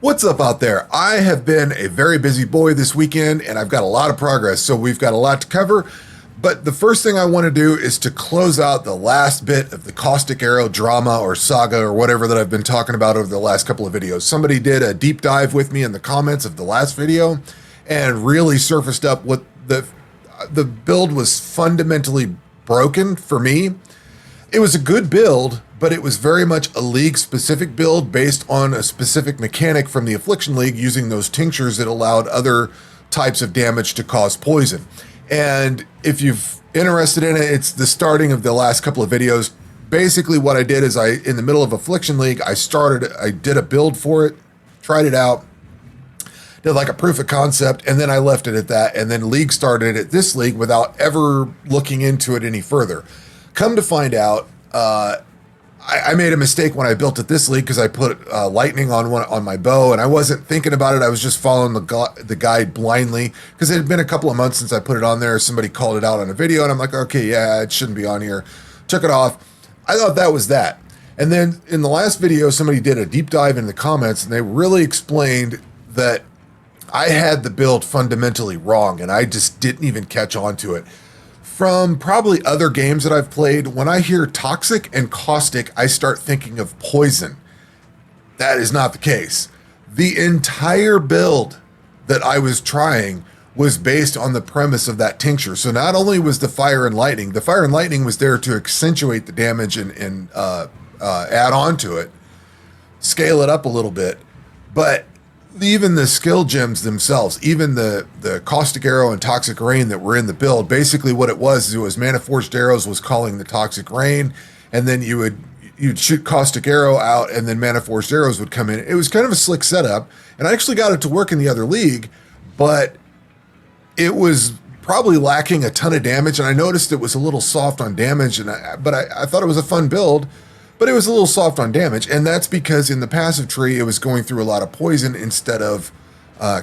What's up out there? I have been a very busy boy this weekend and I've got a lot of progress, so we've got a lot to cover. But the first thing I want to do is to close out the last bit of the Caustic Arrow drama or saga or whatever that I've been talking about over the last couple of videos. Somebody did a deep dive with me in the comments of the last video and really surfaced up what the build was fundamentally broken for me. It was a good build, but it was very much a league-specific build based on a specific mechanic from the Affliction League using those tinctures that allowed other types of damage to cause poison. And if you're interested in it, it's the starting of the last couple of videos. Basically what I did is in the middle of Affliction League, I did a build for it, tried it out, did like a proof of concept, and then I left it at that. And then League started at this league without ever looking into it any further. Come to find out, I made a mistake when I built it this league because I put lightning on my bow, and I wasn't thinking about it. I was just following the guide blindly because it had been a couple of months since I put it on there. Somebody called it out on a video, and I'm like, okay, yeah, it shouldn't be on here. Took it off. I thought that was that. And then in the last video, somebody did a deep dive in the comments, and they really explained that I had the build fundamentally wrong, and I just didn't even catch on to it. From probably other games that I've played, when I hear toxic and caustic, I start thinking of poison. That is not the case. The entire build that I was trying was based on the premise of that tincture. So not only was the fire and lightning was there to accentuate the damage and add on to it, scale it up a little bit, but even the skill gems themselves, even the Caustic Arrow and Toxic Rain that were in the build, basically what it was Mana Forged Arrows was calling the Toxic Rain, and then you'd shoot Caustic Arrow out, and then Mana Forged Arrows would come in. It was kind of a slick setup, and I actually got it to work in the other league, but it was probably lacking a ton of damage, and I noticed it was a little soft on damage, but I thought it was a fun build. But it was a little soft on damage, and that's because in the passive tree, it was going through a lot of poison instead of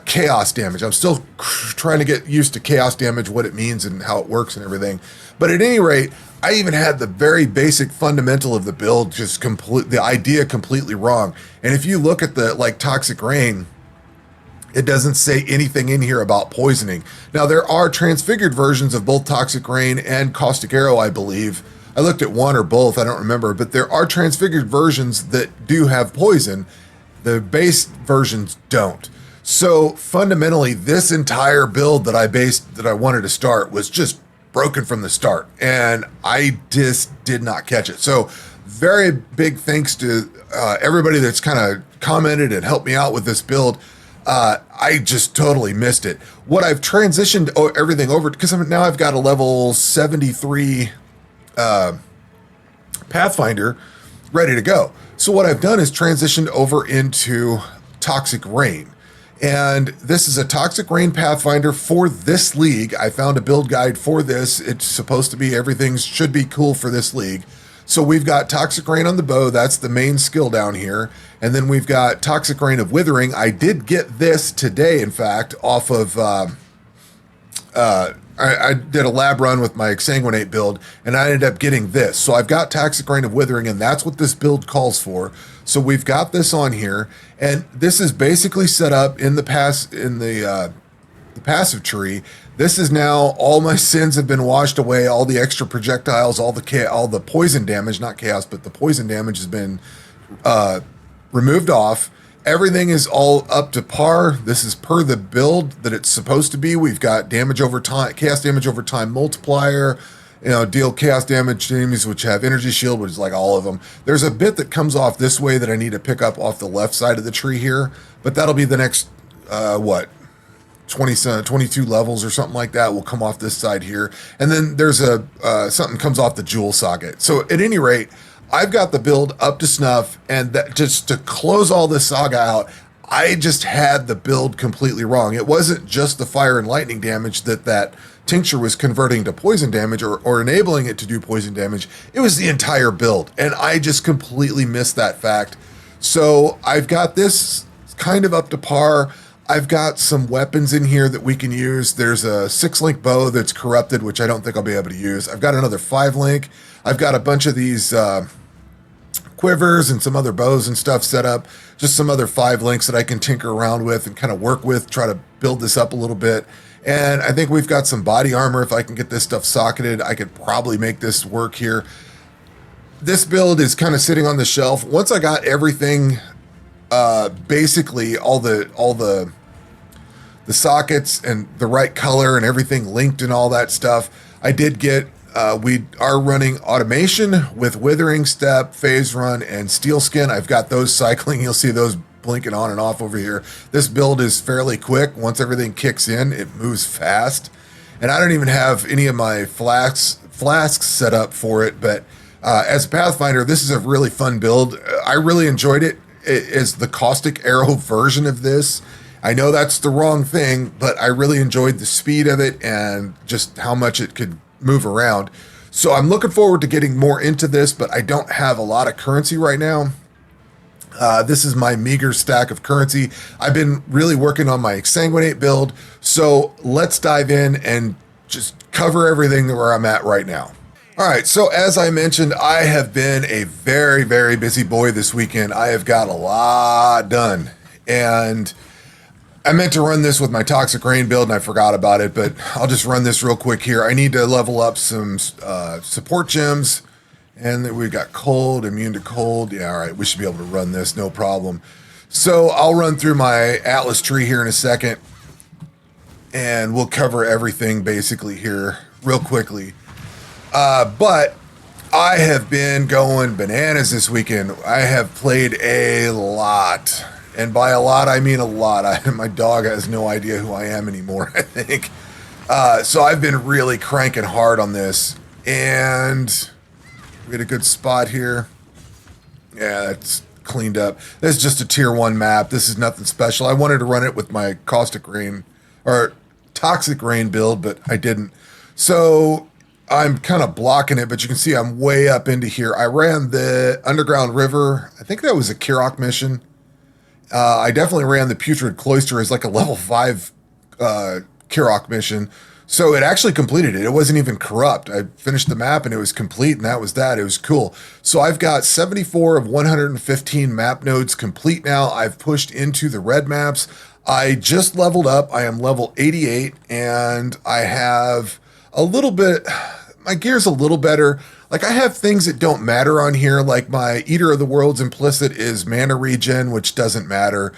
chaos damage. I'm still trying to get used to chaos damage, what it means and how it works and everything. But at any rate, I even had the very basic fundamental of the build, the idea completely wrong. And if you look at the Toxic Rain, it doesn't say anything in here about poisoning. Now, there are transfigured versions of both Toxic Rain and Caustic Arrow, I believe. I looked at one or both, I don't remember, but there are transfigured versions that do have poison. The base versions don't. So fundamentally, this entire build that I wanted to start was just broken from the start, and I just did not catch it. So very big thanks to everybody that's kind of commented and helped me out with this build. I just totally missed it. What I've transitioned everything over, because now I've got a level 73 Pathfinder ready to go. So what I've done is transitioned over into Toxic Rain. And this is a Toxic Rain Pathfinder for this league. I found a build guide for this. It's supposed to be, everything should be cool for this league. So we've got Toxic Rain on the bow. That's the main skill down here. And then we've got Toxic Rain of Withering. I did get this today, in fact, off of I did a lab run with my Exsanguinate build, and I ended up getting this. So I've got Toxic Rain of Withering, and that's what this build calls for. So we've got this on here, and this is basically set up in the passive tree. This is now, all my sins have been washed away, all the extra projectiles, all the poison damage, not chaos, but the poison damage has been removed off. Everything is all up to par. This is per the build that it's supposed to be. We've got damage over time, chaos damage over time multiplier, deal chaos damage to enemies which have energy shield, which is like all of them. There's a bit that comes off this way that I need to pick up off the left side of the tree here, but that'll be the next, 22 levels or something like that will come off this side here. And then there's something comes off the Jewel Socket. So at any rate, I've got the build up to snuff, and that just to close all this saga out, I just had the build completely wrong. It wasn't just the fire and lightning damage that tincture was converting to poison damage or enabling it to do poison damage. It was the entire build, and I just completely missed that fact. So I've got this kind of up to par. I've got some weapons in here that we can use. There's a 6-link bow that's corrupted, which I don't think I'll be able to use. I've got another 5-link. I've got a bunch of these quivers and some other bows and stuff set up. Just some other 5 links that I can tinker around with and kind of work with, try to build this up a little bit. And I think we've got some body armor. If I can get this stuff socketed, I could probably make this work here. This build is kind of sitting on the shelf. Once I got everything, basically all the sockets and the right color and everything linked and all that stuff, I did get, we are running automation with Withering Step, Phase Run, and Steel Skin. I've got those cycling. You'll see those blinking on and off over here. This build is fairly quick. Once everything kicks in, it moves fast. And I don't even have any of my flasks set up for it, but as a Pathfinder, this is a really fun build. I really enjoyed it. It is the Caustic Arrow version of this. I know that's the wrong thing, but I really enjoyed the speed of it and just how much it could move around. So I'm looking forward to getting more into this, but I don't have a lot of currency right now. This is my meager stack of currency. I've been really working on my Exsanguinate build, so let's dive in and just cover everything where I'm at right now. All right, so as I mentioned, I have been a very, very busy boy this weekend. I have got a lot done, and I meant to run this with my Toxic Rain build, and I forgot about it, but I'll just run this real quick here. I need to level up some support gems. And then we've got cold, immune to cold. Yeah, all right, we should be able to run this, no problem. So I'll run through my Atlas tree here in a second, and we'll cover everything basically here real quickly. But I have been going bananas this weekend. I have played a lot. And by a lot, I mean a lot. My dog has no idea who I am anymore, I think. So I've been really cranking hard on this. And we had a good spot here. Yeah, that's cleaned up. This is just a tier 1 map. This is nothing special. I wanted to run it with my Caustic Rain or Toxic Rain build, but I didn't. So I'm kind of blocking it, but you can see I'm way up into here. I ran the Underground River. I think that was a Kirok mission. I definitely ran the Putrid Cloister as like a level 5 Kirok mission. So it actually completed it. It wasn't even corrupt. I finished the map and it was complete, and that was that. It was cool. So I've got 74 of 115 map nodes complete now. I've pushed into the red maps. I just leveled up. I am level 88, and I have a little bit, my gear's a little better. Like, I have things that don't matter on here, like my Eater of the Worlds implicit is mana regen, which doesn't matter.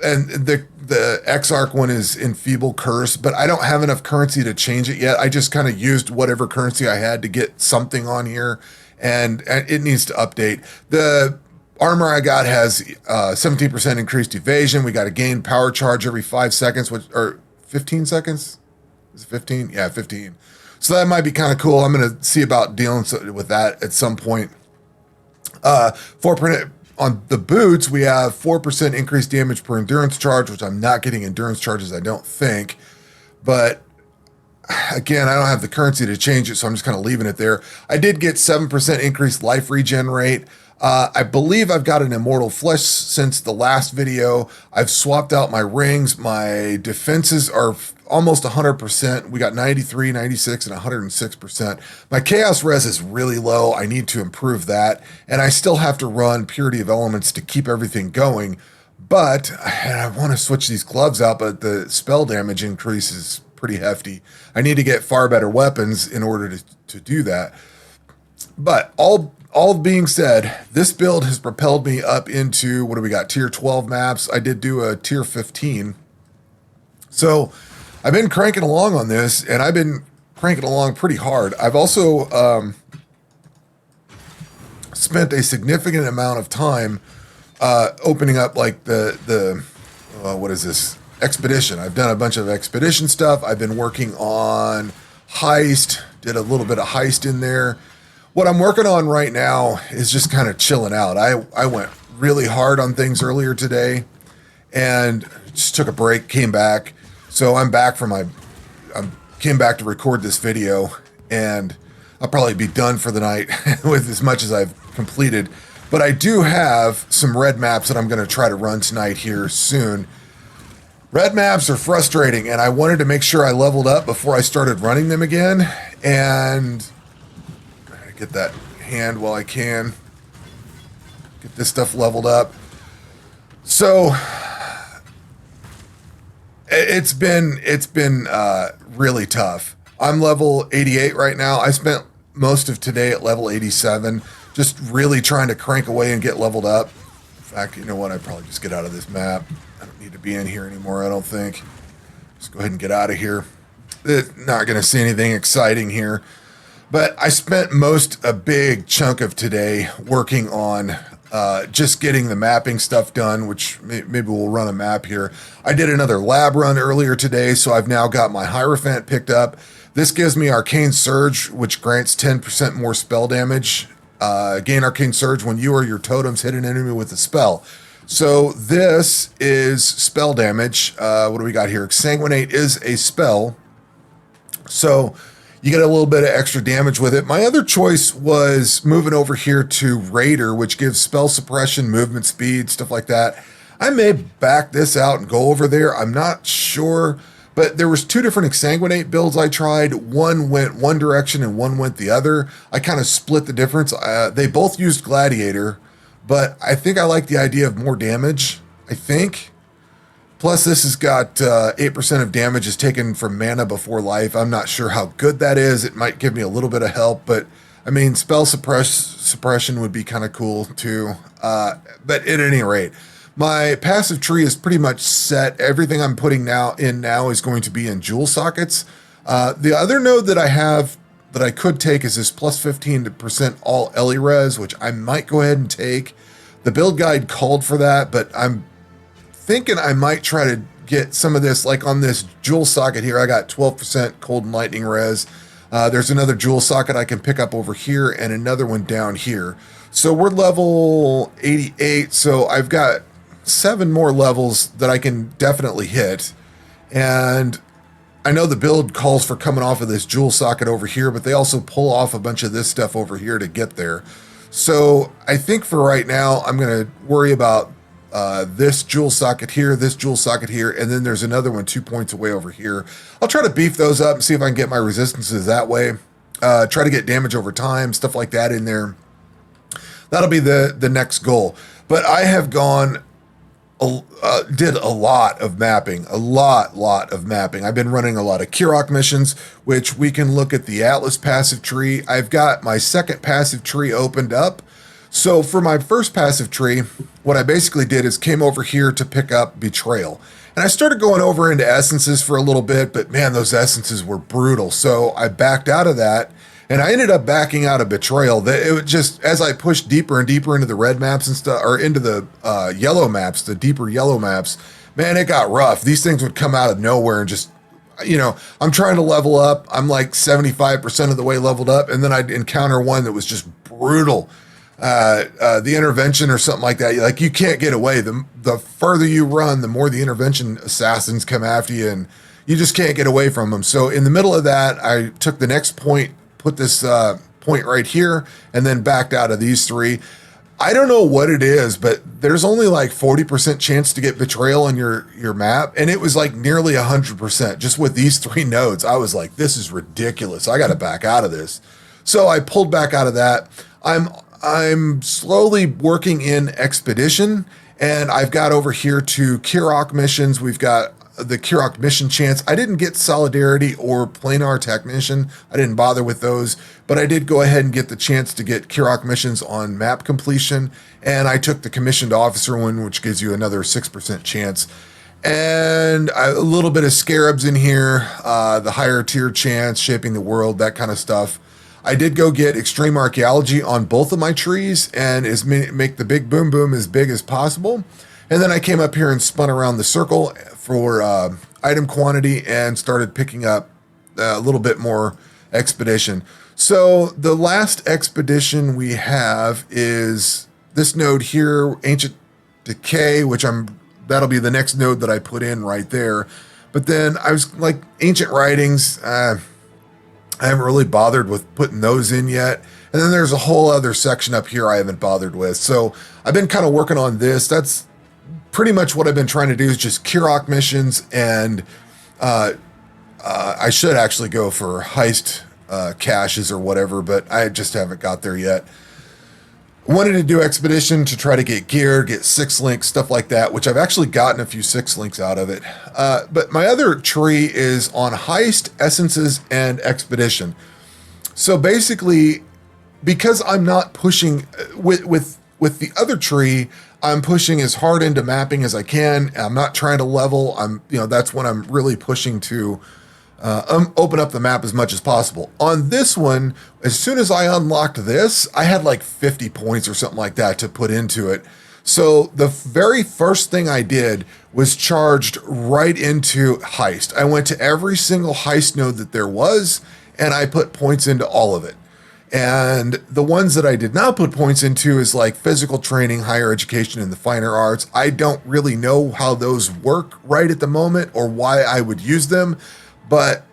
And the Exarch one is Enfeeble Curse, but I don't have enough currency to change it yet. I just kind of used whatever currency I had to get something on here, and it needs to update. The armor I got has 17% increased evasion. We got to gain power charge every 5 seconds, or 15 seconds? Is it 15? Yeah, 15. So that might be kind of cool. I'm going to see about dealing with that at some point. 4%. On the boots, we have 4% increased damage per endurance charge, which I'm not getting endurance charges, I don't think. But again, I don't have the currency to change it, so I'm just kind of leaving it there. I did get 7% increased life regen rate. I believe I've got an Immortal Flesh since the last video. I've swapped out my rings. My defenses are almost 100%. We got 93, 96, and 106%. My Chaos Res is really low. I need to improve that. And I still have to run Purity of Elements to keep everything going. But I want to switch these gloves out, but the spell damage increase is pretty hefty. I need to get far better weapons in order to do that. But all being said, this build has propelled me up into, what do we got, tier 12 maps. I did do a tier 15. So I've been cranking along on this, and I've been cranking along pretty hard. I've also spent a significant amount of time opening up like the what is this? Expedition. I've done a bunch of expedition stuff. I've been working on heist, did a little bit of heist in there. What I'm working on right now is just kind of chilling out. I went really hard on things earlier today and just took a break, came back. So I'm back from came back to record this video, and I'll probably be done for the night with as much as I've completed. But I do have some red maps that I'm going to try to run tonight here soon. Red maps are frustrating, and I wanted to make sure I leveled up before I started running them again. And get that hand while I can. Get this stuff leveled up. So it's been really tough. I'm level 88 right now. I spent most of today at level 87, just really trying to crank away and get leveled up. In fact, you know what? I'd probably just get out of this map. I don't need to be in here anymore, I don't think. Just go ahead and get out of here. Not going to see anything exciting here. But I spent a big chunk of today working on just getting the mapping stuff done, which maybe we'll run a map here. I did another lab run earlier today, so I've now got my Hierophant picked up. This gives me Arcane Surge, which grants 10% more spell damage. Gain Arcane Surge when you or your totems hit an enemy with a spell. So this is spell damage. What do we got here? Exsanguinate is a spell. So you get a little bit of extra damage with it. My other choice was moving over here to Raider, which gives spell suppression, movement speed, stuff like that. I may back this out and go over there. I'm not sure. But there was two different Exsanguinate builds I tried. One went one direction and one went the other. I kind of split the difference. They both used Gladiator, but I think I like the idea of more damage, I think. Plus, this has got 8% of damage is taken from mana before life. I'm not sure how good that is. It might give me a little bit of help, but I mean, spell suppression would be kind of cool too. But at any rate, my passive tree is pretty much set. Everything I'm putting now is going to be in jewel sockets. The other node that I have that I could take is this plus 15% all Ellie res, which I might go ahead and take. The build guide called for that, but I'm thinking I might try to get some of this, like on this jewel socket here. I got 12% cold and lightning res. There's another jewel socket I can pick up over here and another one down here. So we're level 88. So I've got 7 more levels that I can definitely hit. And I know the build calls for coming off of this jewel socket over here, but they also pull off a bunch of this stuff over here to get there. So I think for right now, I'm going to worry about this jewel socket here, and then there's another one 2 points away over here. I'll try to beef those up and see if I can get my resistances that way. Try to get damage over time, stuff like that in there. That'll be the next goal. But I have did a lot of mapping, a lot of mapping. I've been running a lot of Kirok missions, which we can look at the Atlas passive tree. I've got my second passive tree opened up. So for my first passive tree, what I basically did is came over here to pick up Betrayal. And I started going over into essences for a little bit, but man, those essences were brutal. So I backed out of that, and I ended up backing out of Betrayal. It was just, as I pushed deeper and deeper into the red maps and stuff, or into the yellow maps, the deeper yellow maps, man, it got rough. These things would come out of nowhere and just, you know, I'm trying to level up. I'm like 75% of the way leveled up, and then I'd encounter one that was just brutal. The intervention or something like that. Like, you can't get away. The further you run, the more the intervention assassins come after you, and you just can't get away from them. So in the middle of that, I took the next point, put this point right here, and then backed out of these 3. I don't know what it is, but there's only like 40% chance to get Betrayal on your map, and it was like nearly 100% just with these 3 nodes. I was like, this is ridiculous. I got to back out of this. So I pulled back out of that. I'm slowly working in Expedition, and I've got over here to Kirok missions. We've got the Kirok mission chance. I didn't get Solidarity or Planar Technician. I didn't bother with those, but I did go ahead and get the chance to get Kirok missions on map completion, and I took the Commissioned Officer one, which gives you another 6% chance. And a little bit of Scarabs in here, the higher tier chance, Shaping the World, that kind of stuff. I did go get Extreme Archaeology on both of my trees and make the big boom boom as big as possible. And then I came up here and spun around the circle for item quantity and started picking up a little bit more Expedition. So the last Expedition we have is this node here, Ancient Decay, which that'll be the next node that I put in right there. But then I was like, Ancient Writings, I haven't really bothered with putting those in yet. And then there's a whole other section up here I haven't bothered with. So I've been kind of working on this. That's pretty much what I've been trying to do, is just Kirok missions. And I should actually go for heist caches or whatever, but I just haven't got there yet. Wanted to do Expedition to try to get gear, get 6 links, stuff like that, which I've actually gotten a few 6 links out of it. But my other tree is on Heist, Essences, and Expedition. So basically, because I'm not pushing with the other tree, I'm pushing as hard into mapping as I can. I'm not trying to level. That's when I'm really pushing to open up the map as much as possible. On this one, as soon as I unlocked this, I had like 50 points or something like that to put into it. So the very first thing I did was charged right into Heist. I went to every single Heist node that there was, and I put points into all of it. And the ones that I did not put points into is like physical training, higher education, and the finer arts. I don't really know how those work right at the moment or why I would use them, but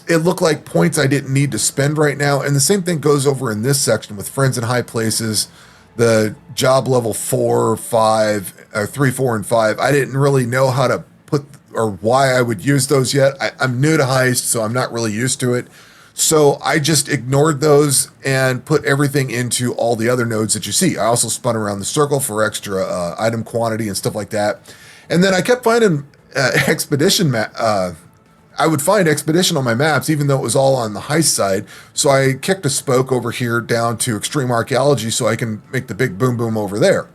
it looked like points I didn't need to spend right now. And the same thing goes over in this section with friends in high places, the job level 4, 5, or 3, 4, and 5. I didn't really know how to put or why I would use those yet. I'm new to Heist, so I'm not really used to it. So I just ignored those and put everything into all the other nodes that you see. I also spun around the circle for extra item quantity and stuff like that. And then I kept finding Expedition I would find Expedition on my maps, even though it was all on the Heist side. So I kicked a spoke over here down to Extreme Archaeology so I can make the big boom boom over there.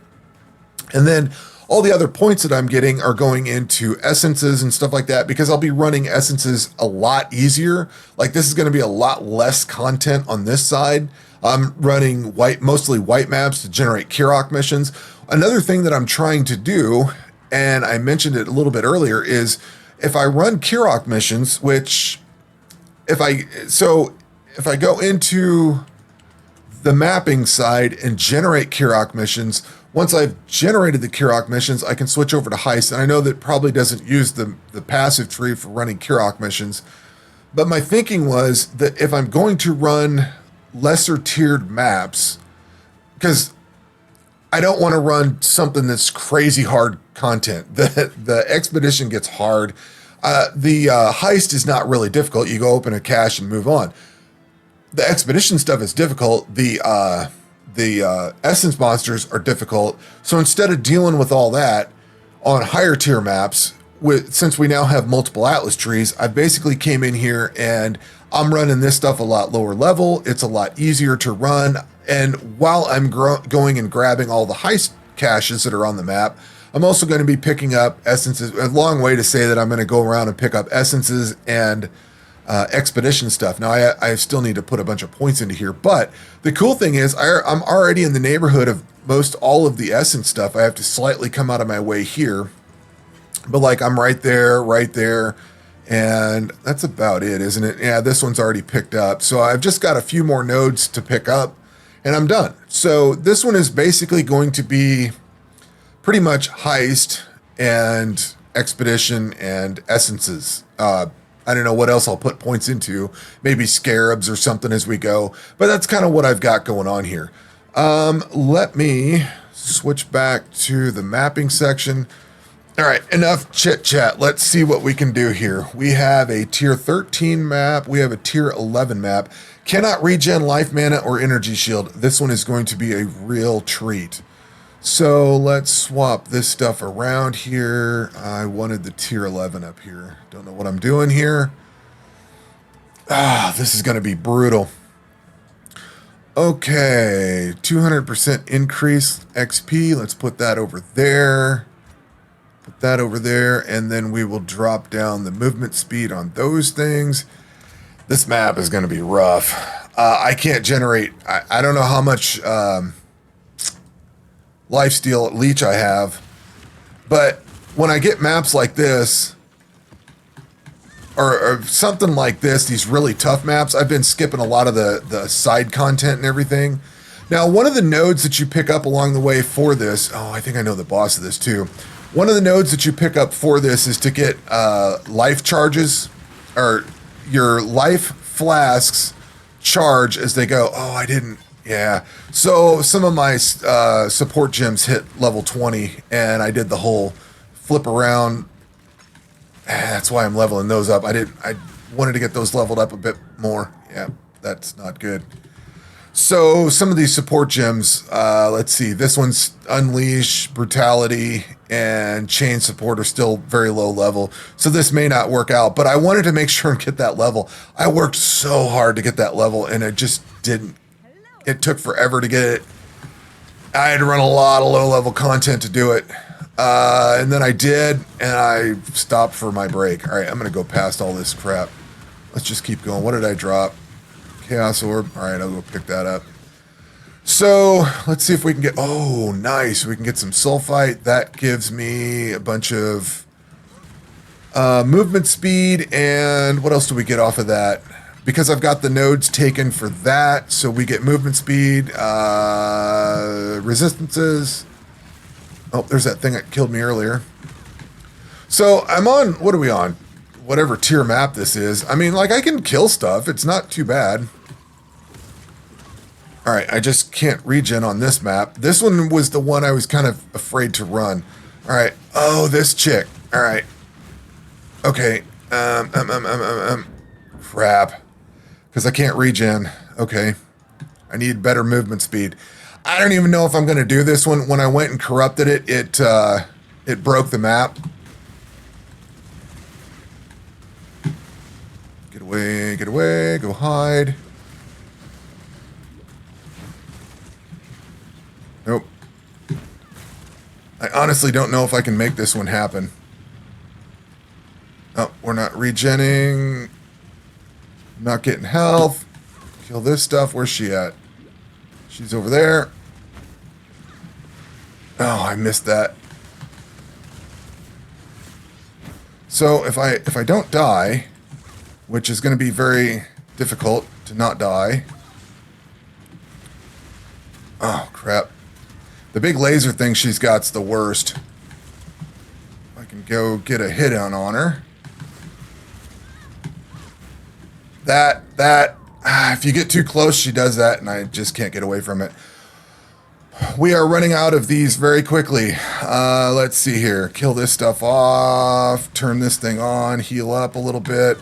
And then all the other points that I'm getting are going into Essences and stuff like that, because I'll be running Essences a lot easier. Like this is going to be a lot less content on this side. I'm running mostly white maps to generate Kirok missions. Another thing that I'm trying to do, and I mentioned it a little bit earlier, is if I run Kirok missions, which if I go into the mapping side and generate Kirok missions, once I've generated the Kirok missions, I can switch over to Heist. And I know that probably doesn't use the passive tree for running Kirok missions, but my thinking was that if I'm going to run lesser tiered maps, because I don't want to run something that's crazy hard content. The Expedition gets hard. The Heist is not really difficult. You go open a cache and move on. The Expedition stuff is difficult. The Essence monsters are difficult. So instead of dealing with all that on higher tier maps, since we now have multiple Atlas trees, I basically came in here and I'm running this stuff a lot lower level. It's a lot easier to run. And while I'm going and grabbing all the Heist caches that are on the map, I'm also going to be picking up Essences. A long way to say that I'm going to go around and pick up Essences and Expedition stuff. Now, I still need to put a bunch of points into here, but the cool thing is I'm already in the neighborhood of most all of the Essence stuff. I have to slightly come out of my way here, but like I'm right there, and that's about it, isn't it? Yeah, this one's already picked up. So I've just got a few more nodes to pick up, and I'm done. So this one is basically going to be pretty much Heist and Expedition and Essences. I don't know what else I'll put points into, maybe Scarabs or something as we go, but that's kind of what I've got going on here. Let me switch back to the mapping section. All right, enough chit chat. Let's see what we can do here. We have a tier 13 map. We have a tier 11 map. Cannot regen life mana or energy shield. This one is going to be a real treat. So let's swap this stuff around here. I wanted the tier 11 up here. Don't know what I'm doing here. This is going to be brutal. Okay, 200% increase XP. Let's put that over there. Put that over there, and then we will drop down the movement speed on those things. This map is going to be rough. I can't generate... I don't know how much... lifesteal leech I have, but when I get maps like this or something like this, these really tough maps, I've been skipping a lot of the side content and everything. Now, one of the nodes that you pick up along the way for this, I think I know the boss of this too. One of the nodes that you pick up for this is to get life charges, or your life flasks charge as they go. Yeah, so some of my support gems hit level 20, and I did the whole flip around. That's why I'm leveling those up. I wanted to get those leveled up a bit more. Yeah, that's not good. So some of these support gems, let's see, this one's Unleash, Brutality, and Chain Support are still very low level. So this may not work out, but I wanted to make sure and get that level. I worked so hard to get that level, and it just didn't. It took forever to get it. I had to run a lot of low level content to do it. And then I did, and I stopped for my break. All right, I'm going to go past all this crap. Let's just keep going. What did I drop? Chaos Orb. All right, I'll go pick that up. So let's see if we can get... Oh, nice. We can get some Sulfite. That gives me a bunch of movement speed. And what else do we get off of that? Because I've got the nodes taken for that. So we get movement speed, resistances. Oh, there's that thing that killed me earlier. So I'm on... What are we on? Whatever tier map this is. I mean, like, I can kill stuff. It's not too bad. All right, I just can't regen on this map. This one was the one I was kind of afraid to run. All right. Oh, this chick. All right. Okay. Crap. Because I can't regen. Okay. I need better movement speed. I don't even know if I'm going to do this one. When I went and corrupted it, it broke the map. Get away, go hide. Nope. I honestly don't know if I can make this one happen. Oh, we're not regenning. Not getting health. Kill this stuff. Where's she at? She's over there. Oh, I missed that. So if I don't die, which is going to be very difficult to not die. Oh, crap. The big laser thing she's got's the worst. I can go get a hit on her. If you get too close, she does that, and I just can't get away from it. We are running out of these very quickly. Let's see here. Kill this stuff off. Turn this thing on. Heal up a little bit.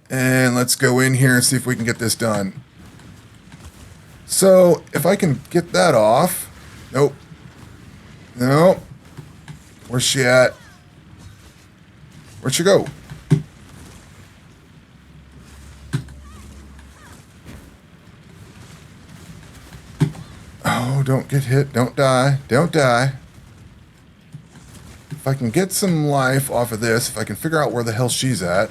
And let's go in here and see if we can get this done. So, if I can get that off... Nope. Nope. Where's she at? Where'd she go? Oh, don't get hit. Don't die. Don't die. If I can get some life off of this, if I can figure out where the hell she's at...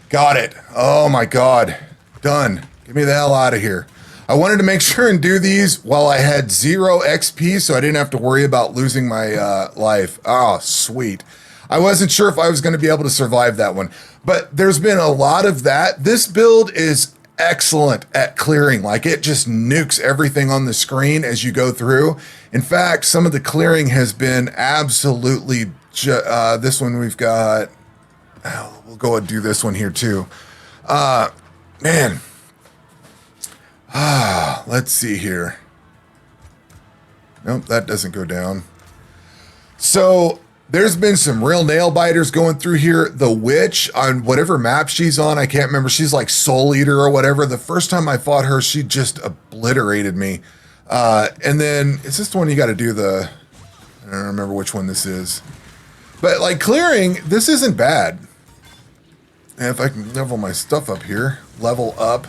Got it. Oh my God. Done. Get me the hell out of here. I wanted to make sure and do these while I had 0 XP so I didn't have to worry about losing my life. Oh, sweet. I wasn't sure if I was going to be able to survive that one. But there's been a lot of that. This build is excellent at clearing. Like, it just nukes everything on the screen as you go through. In fact, some of the clearing has been absolutely... this one we've got... Oh, we'll go and do this one here too. Man. Let's see here. Nope, that doesn't go down. So there's been some real nail biters going through here. The witch on whatever map she's on, I can't remember. She's like Soul Eater or whatever. The first time I fought her, she just obliterated me. And then, is this the one you got to do the... I don't remember which one this is. But like clearing, this isn't bad. And if I can level my stuff up here, level up,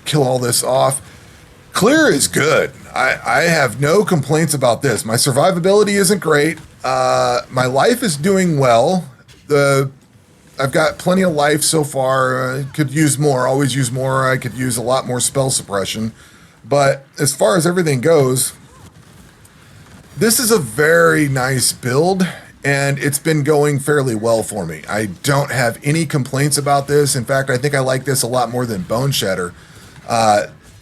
kill all this off. Clear is good. I have no complaints about this. My survivability isn't great. My life is doing well. I've got plenty of life so far. I could use more, always use more. I could use a lot more spell suppression. But as far as everything goes, this is a very nice build. And it's been going fairly well for me. I don't have any complaints about this. In fact, I think I like this a lot more than Bone Shatter.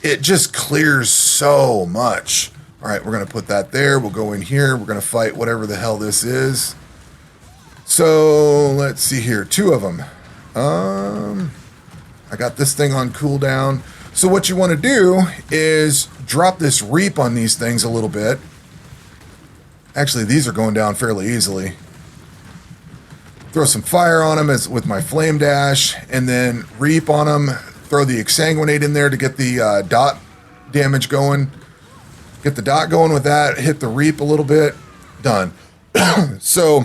It just clears so much. All right, we're going to put that there. We'll go in here. We're going to fight whatever the hell this is. So let's see here. 2 of them. I got this thing on cooldown. So what you want to do is drop this Reap on these things a little bit. Actually, these are going down fairly easily. throw some fire on them with my flame dash, and then reap on them, throw the exsanguinate in there to get the dot damage going. Get the dot going with that, hit the reap a little bit, done. So,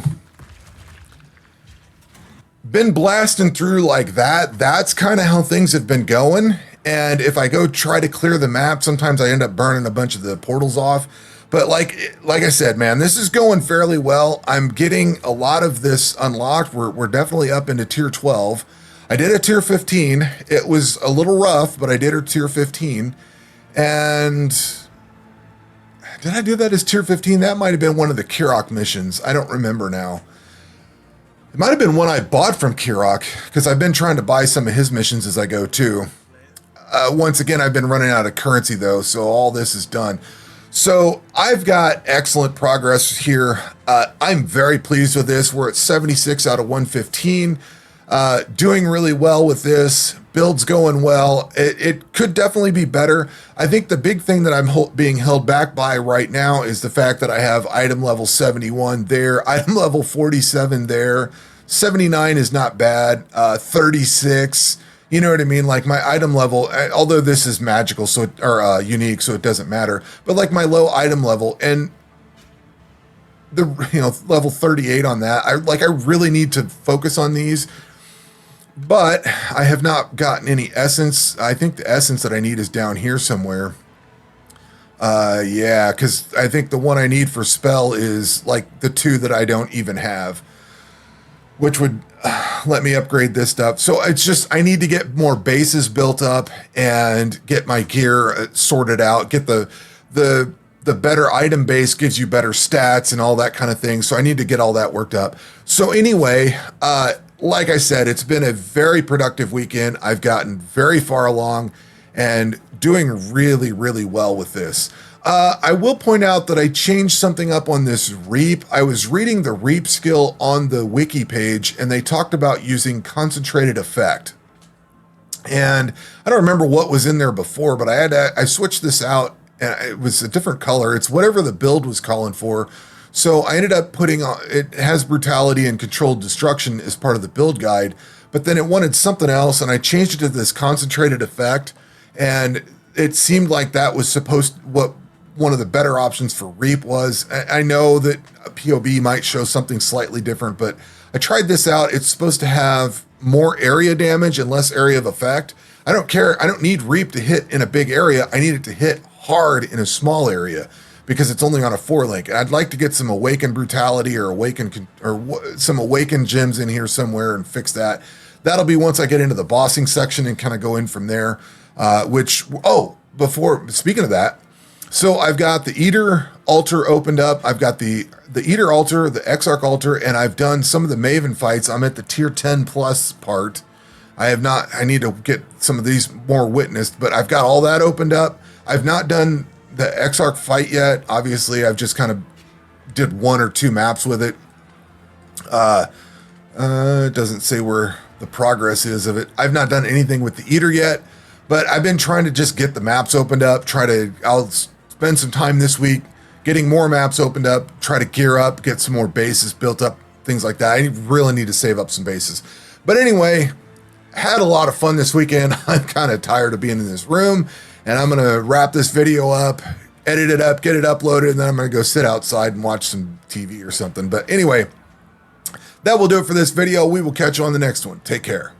been blasting through like that. That's kind of how things have been going. And if I go try to clear the map, sometimes I end up burning a bunch of the portals off. But like I said, man, this is going fairly well. I'm getting a lot of this unlocked. We're definitely up into tier 12. I did a tier 15. It was a little rough, but I did a tier 15. And did I do that as tier 15? That might have been one of the Kirok missions. I don't remember now. It might have been one I bought from Kirok, because I've been trying to buy some of his missions as I go too. Once again, I've been running out of currency though, so all this is done. So I've got excellent progress here. I'm very pleased with this. We're at 76 out of 115. Doing really well with this. Build's going well. It could definitely be better. I think the big thing that I'm being held back by right now is the fact that I have item level 71 there, item level 47 there, 79 is not bad, 36, you know what I mean? Like my item level, although this is magical, or unique, so it doesn't matter, but like my low item level and the, level 38 on that, I really need to focus on these. But I have not gotten any essence. I think the essence that I need is down here somewhere. Yeah, because I think the one I need for spell is like the 2 that I don't even have, which would let me upgrade this stuff. So it's just, I need to get more bases built up and get my gear sorted out. Get the better item base gives you better stats and all that kind of thing. So I need to get all that worked up. So anyway, like I said, it's been a very productive weekend. I've gotten very far along and doing really, really well with this. I will point out that I changed something up on this reap. I was reading the reap skill on the wiki page, and they talked about using concentrated effect. And I don't remember what was in there before, but I switched this out, and it was a different color. It's whatever the build was calling for. So I ended up putting on, it has brutality and controlled destruction as part of the build guide, but then it wanted something else, and I changed it to this concentrated effect, and it seemed like that was what one of the better options for reap was. I know that a POB might show something slightly different, but I tried this out. It's supposed to have more area damage and less area of effect. I don't care. I don't need reap to hit in a big area. I need it to hit hard in a small area, because it's only on a 4-link. I'd like to get some Awakened Brutality or some Awakened gems in here somewhere and fix that. That'll be once I get into the bossing section and kind of go in from there. Speaking of that, so I've got the Eater altar opened up. I've got the Eater altar, the Exarch altar, and I've done some of the Maven fights. I'm at the tier 10 plus part. I need to get some of these more witnessed, but I've got all that opened up. I've not done the Exarch fight yet. Obviously, I've just kind of did 1 or 2 maps with it. It doesn't say where the progress is of it. I've not done anything with the Eater yet, but I've been trying to just get the maps opened up. I'll spend some time this week getting more maps opened up, try to gear up, get some more bases built up, things like that. I really need to save up some bases. But anyway, had a lot of fun this weekend. I'm kind of tired of being in this room, and I'm going to wrap this video up, edit it up, get it uploaded, and then I'm going to go sit outside and watch some TV or something. But anyway, that will do it for this video. We will catch you on the next one. Take care.